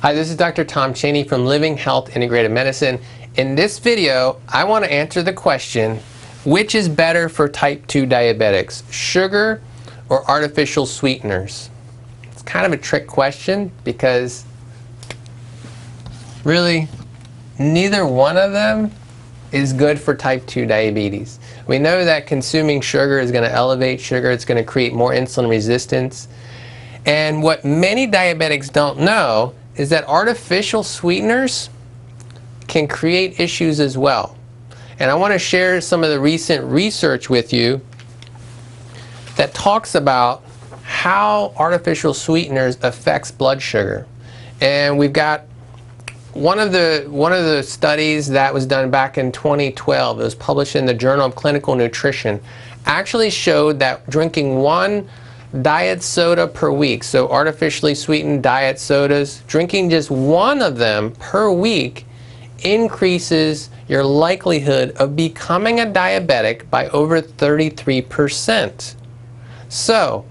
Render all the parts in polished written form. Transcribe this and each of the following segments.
Hi, this is Dr. Tom Chaney from Living Health Integrative Medicine. In this video, I want to answer the question, which is better for type 2 diabetics, sugar or artificial sweeteners? It's kind of a trick question because really neither one of them is good for type 2 diabetes. We know that consuming sugar is going to elevate sugar, it's going to create more insulin resistance. And what many diabetics don't know is that artificial sweeteners can create issues as well. And I want to share some of the recent research with you that talks about how artificial sweeteners affects blood sugar. And we've got one of the studies that was done back in 2012, it was published in the Journal of Clinical Nutrition, actually showed that drinking one diet soda per week, so artificially sweetened diet sodas, drinking just one of them per week increases your likelihood of becoming a diabetic by over 33%. So,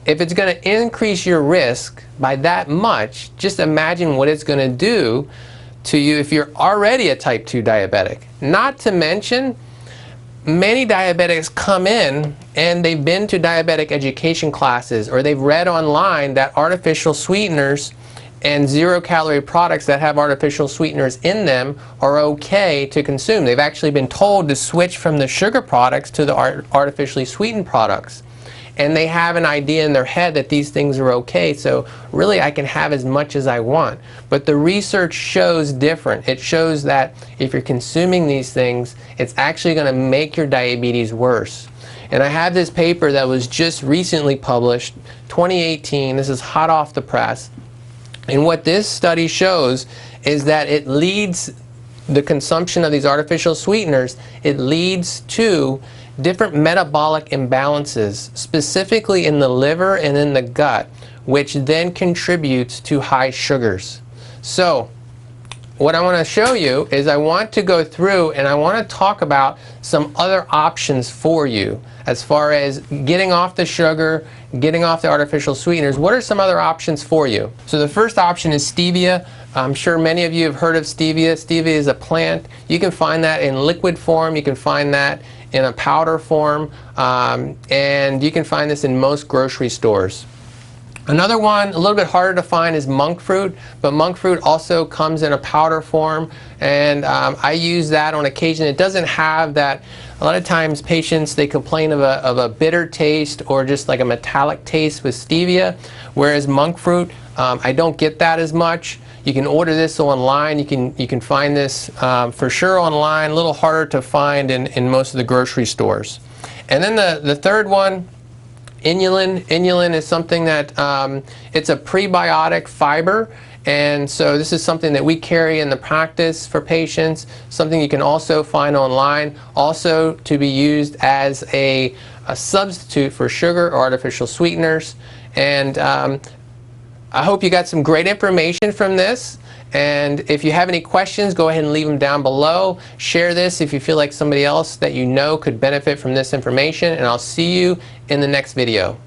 if it's going to increase your risk by that much, just imagine what it's going to do to you if you're already a type 2 diabetic. Not to mention, many diabetics come in and they've been to diabetic education classes or they've read online that artificial sweeteners and zero-calorie products that have artificial sweeteners in them are okay to consume. They've actually been told to switch from the sugar products to the artificially sweetened products. And they have an idea in their head that these things are okay, so really I can have as much as I want. But the research shows different. It shows that if you're consuming these things, it's actually going to make your diabetes worse. And I have this paper that was just recently published, 2018, this is hot off the press. And what this study shows is that it leads, the consumption of these artificial sweeteners, it leads to different metabolic imbalances, specifically in the liver and in the gut, which then contributes to high sugars. So, what I want to show you is I want to go through and I want to talk about some other options for you as far as getting off the sugar, getting off the artificial sweeteners. What are some other options for you? So the first option is stevia. I'm sure many of you have heard of stevia. Stevia is a plant. You can find that in liquid form. You can find that in a powder form, and you can find this in most grocery stores. Another one, a little bit harder to find, is monk fruit, but monk fruit also comes in a powder form, and I use that on occasion. It doesn't have that. A lot of times patients, they complain of a bitter taste or just like a metallic taste with stevia, whereas monk fruit, I don't get that as much. You can order this online. You can find this for sure online. A little harder to find in most of the grocery stores. And then the third one, inulin. Inulin is something that it's a prebiotic fiber, and so this is something that we carry in the practice for patients. Something you can also find online. Also to be used as a substitute for sugar or artificial sweeteners. And I hope you got some great information from this, and if you have any questions, go ahead and leave them down below. Share this if you feel like somebody else that you know could benefit from this information, and I'll see you in the next video.